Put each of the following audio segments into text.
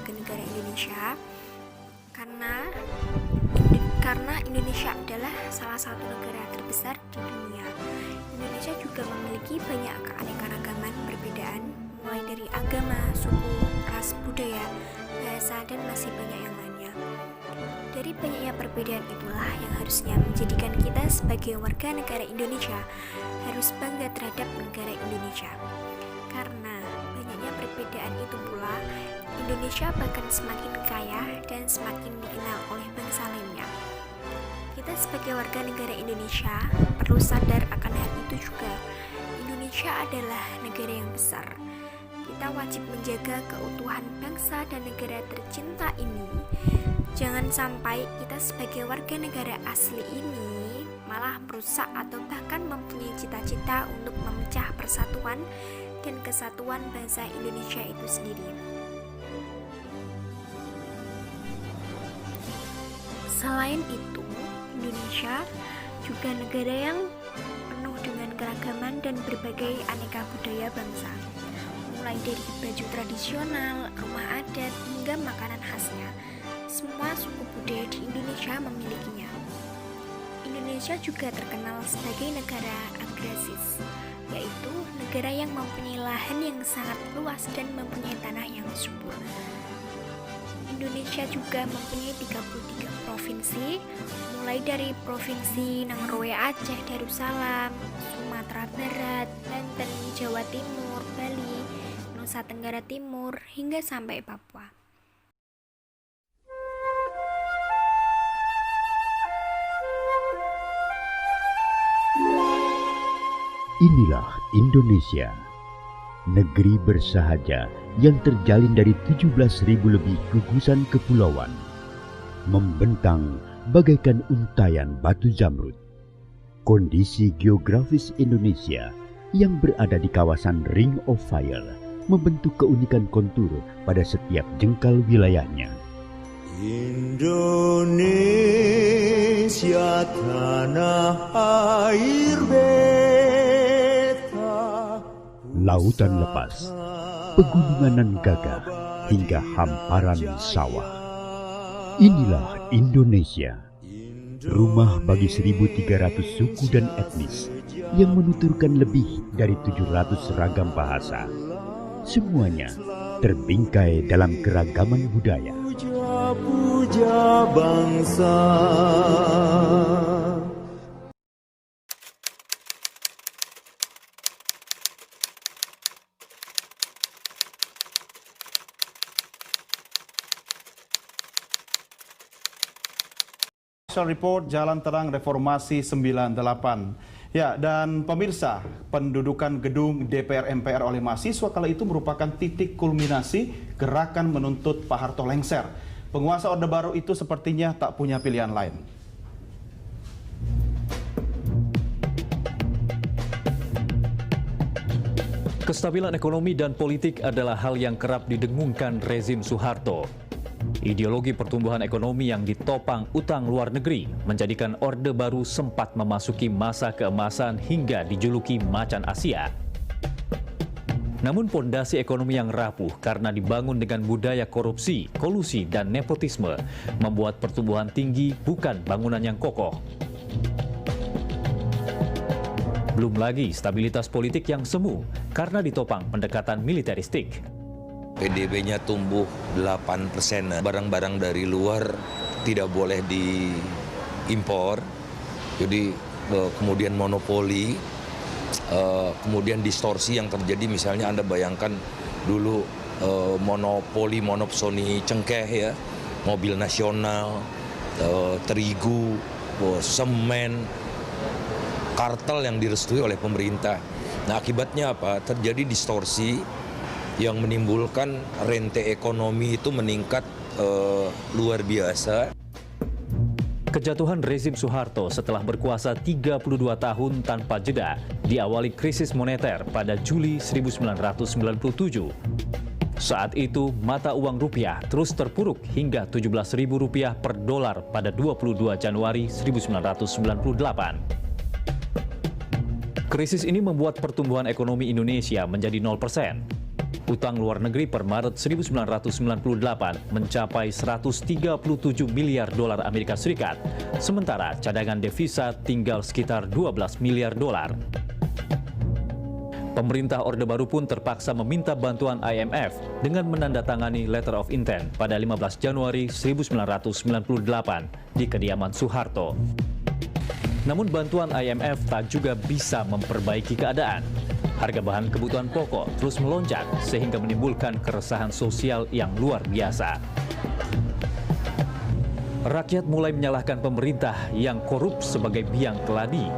warga negara Indonesia karena Indonesia adalah salah satu negara terbesar di dunia. Indonesia juga memiliki banyak keanekaragaman perbedaan, mulai dari agama, suku, ras, budaya, bahasa, dan masih banyak yang lainnya. Dari banyaknya perbedaan itulah yang harusnya menjadikan kita sebagai warga negara Indonesia harus bangga terhadap negara Indonesia. Karena banyaknya perbedaan itu pula, Indonesia bahkan semakin kaya dan semakin dikenal oleh bangsa lainnya. Kita sebagai warga negara Indonesia perlu sadar akan hal itu juga. Indonesia adalah negara yang besar. Kita wajib menjaga keutuhan bangsa dan negara tercinta ini. Jangan sampai kita sebagai warga negara asli ini malah merusak atau bahkan mempunyai cita-cita untuk memecah persatuan dan kesatuan bangsa Indonesia itu sendiri. Selain itu, Indonesia juga negara yang penuh dengan keragaman dan berbagai aneka budaya bangsa. Mulai dari baju tradisional, rumah adat, hingga makanan khasnya. Semua suku budaya di Indonesia memilikinya. Indonesia juga terkenal sebagai negara agraris, yaitu negara yang mempunyai lahan yang sangat luas dan mempunyai tanah yang subur. Indonesia juga mempunyai 33 provinsi, mulai dari Provinsi Nanggroe Aceh, Darussalam, Sumatera Barat, Banten, Jawa Timur, Bali, Nusa Tenggara Timur, hingga sampai Papua. Inilah Indonesia, negeri bersahaja yang terjalin dari 17.000 lebih gugusan kepulauan, membentang bagaikan untayan batu zamrud. Kondisi geografis Indonesia yang berada di kawasan Ring of Fire membentuk keunikan kontur pada setiap jengkal wilayahnya. Indonesia tanah air beta, lautan lepas, pegunungan nan gagah, hingga hamparan sawah. Inilah Indonesia, rumah bagi 1.300 suku dan etnis yang menuturkan lebih dari 700 ragam bahasa. Semuanya terbingkai dalam keragaman budaya. puja bangsa. Special Report Jalan Terang Reformasi 98. Ya, dan pemirsa, pendudukan gedung DPR MPR oleh mahasiswa kala itu merupakan titik kulminasi gerakan menuntut Pak Harto lengser. Penguasa Orde Baru itu sepertinya tak punya pilihan lain. Kestabilan ekonomi dan politik adalah hal yang kerap didengungkan rezim Soeharto. Ideologi pertumbuhan ekonomi yang ditopang utang luar negeri menjadikan Orde Baru sempat memasuki masa keemasan hingga dijuluki macan Asia. Namun pondasi ekonomi yang rapuh karena dibangun dengan budaya korupsi, kolusi, dan nepotisme membuat pertumbuhan tinggi bukan bangunan yang kokoh. Belum lagi stabilitas politik yang semu karena ditopang pendekatan militeristik. PDB-nya tumbuh 8%. Barang-barang dari luar tidak boleh diimpor. Jadi kemudian monopoli, kemudian distorsi yang terjadi. Misalnya Anda bayangkan dulu monopoli monopsoni cengkeh ya, mobil nasional, terigu, semen, kartel yang direstui oleh pemerintah. Nah, akibatnya apa? Terjadi distorsi yang menimbulkan rente ekonomi itu meningkat luar biasa. Kejatuhan rezim Soeharto setelah berkuasa 32 tahun tanpa jeda diawali krisis moneter pada Juli 1997. Saat itu mata uang rupiah terus terpuruk hingga Rp17.000 per dolar pada 22 Januari 1998. Krisis ini membuat pertumbuhan ekonomi Indonesia menjadi 0%. Utang luar negeri per Maret 1998 mencapai 137 miliar dolar Amerika Serikat, sementara cadangan devisa tinggal sekitar 12 miliar dolar. Pemerintah Orde Baru pun terpaksa meminta bantuan IMF dengan menandatangani Letter of Intent pada 15 Januari 1998 di kediaman Soeharto. Namun bantuan IMF tak juga bisa memperbaiki keadaan. Harga bahan kebutuhan pokok terus melonjak sehingga menimbulkan keresahan sosial yang luar biasa. Rakyat mulai menyalahkan pemerintah yang korup sebagai biang keladi.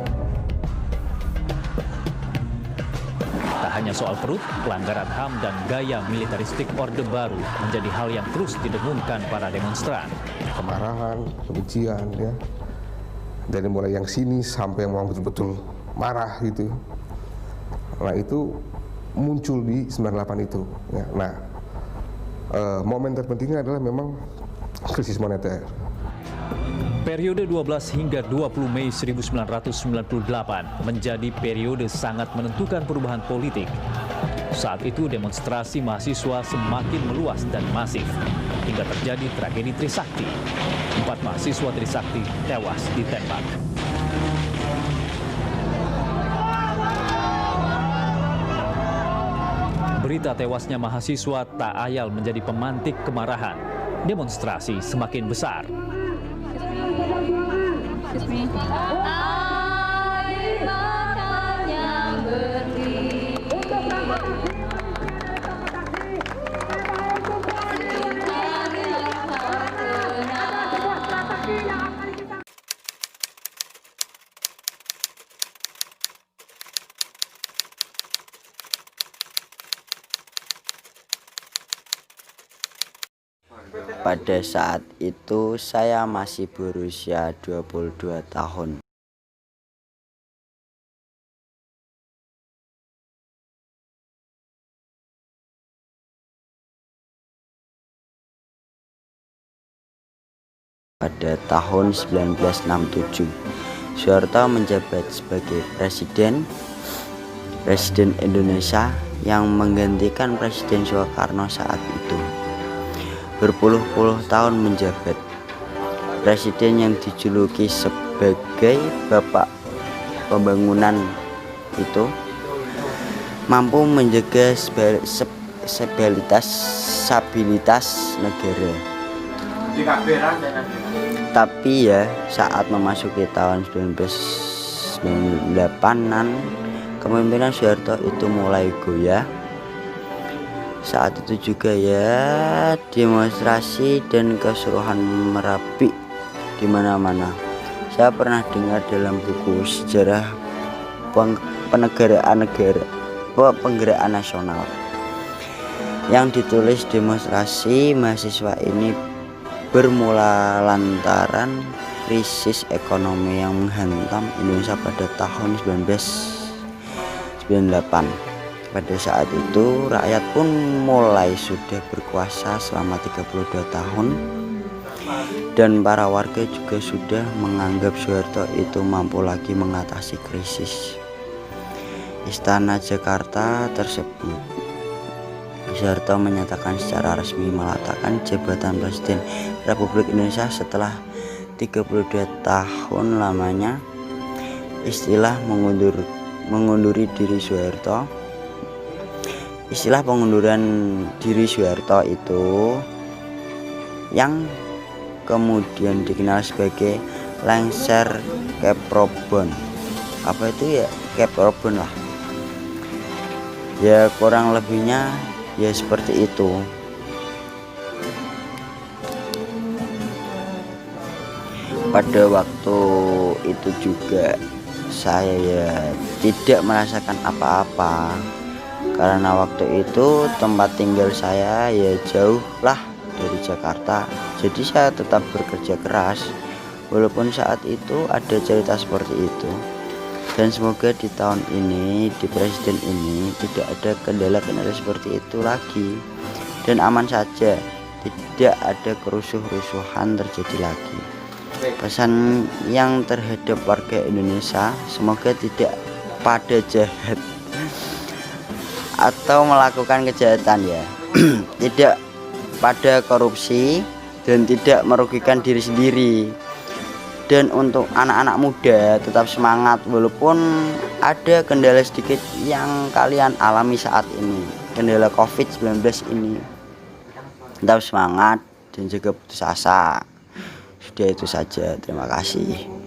Tak hanya soal perut, pelanggaran HAM dan gaya militeristik Orde Baru menjadi hal yang terus didengungkan para demonstran. Kemarahan, kebencian, ya, dari mulai yang sinis sampai yang betul-betul marah gitu. Nah itu muncul di 98 itu. Ya. Nah momen terpentingnya adalah memang krisis moneter. Periode 12 hingga 20 Mei 1998 menjadi periode sangat menentukan perubahan politik. Saat itu demonstrasi mahasiswa semakin meluas dan masif, hingga terjadi tragedi Trisakti. 4 mahasiswa Trisakti tewas ditembak. Berita tewasnya mahasiswa tak ayal menjadi pemantik kemarahan. Demonstrasi semakin besar. Pada saat itu saya masih berusia 22 tahun. Pada tahun 1967, Soeharto menjabat sebagai Presiden Indonesia yang menggantikan Presiden Soekarno saat itu. Berpuluh-puluh tahun menjabat, Presiden yang dijuluki sebagai Bapak Pembangunan itu mampu menjaga stabilitas negara. Tapi ya saat memasuki tahun 1998-an, kepemimpinan Soeharto itu mulai goyah. Saat itu juga ya demonstrasi dan keseruan merapi di mana-mana. Saya pernah dengar dalam buku sejarah penggeraan nasional yang ditulis demonstrasi mahasiswa ini bermula lantaran krisis ekonomi yang menghantam Indonesia pada tahun 1998. Pada saat itu rakyat pun mulai sudah berkuasa selama 32 tahun dan para warga juga sudah menganggap Soeharto itu mampu lagi mengatasi krisis. Istana Jakarta tersebut, Soeharto menyatakan secara resmi meletakkan jabatan Presiden Republik Indonesia setelah 32 tahun lamanya. Istilah mengunduri diri Soeharto. Istilah pengunduran diri Soeharto itu yang kemudian dikenal sebagai lengser Keprobon. Apa itu ya? Keprobon lah. Ya kurang lebihnya ya seperti itu. Pada waktu itu juga saya ya tidak merasakan apa-apa. Karena waktu itu tempat tinggal saya ya jauh lah dari Jakarta. Jadi saya tetap bekerja keras walaupun saat itu ada cerita seperti itu. Dan semoga di tahun ini, di presiden ini tidak ada kendala-kendala seperti itu lagi. Dan aman saja, tidak ada kerusuh-rusuhan terjadi lagi. Pesan yang terhadap warga Indonesia, semoga tidak pada jahat atau melakukan kejahatan ya. Tidak pada korupsi dan tidak merugikan diri sendiri. Dan untuk anak-anak muda tetap semangat walaupun ada kendala sedikit yang kalian alami saat ini, kendala COVID-19 ini. Tetap semangat dan juga putus asa. Sudah itu saja, terima kasih.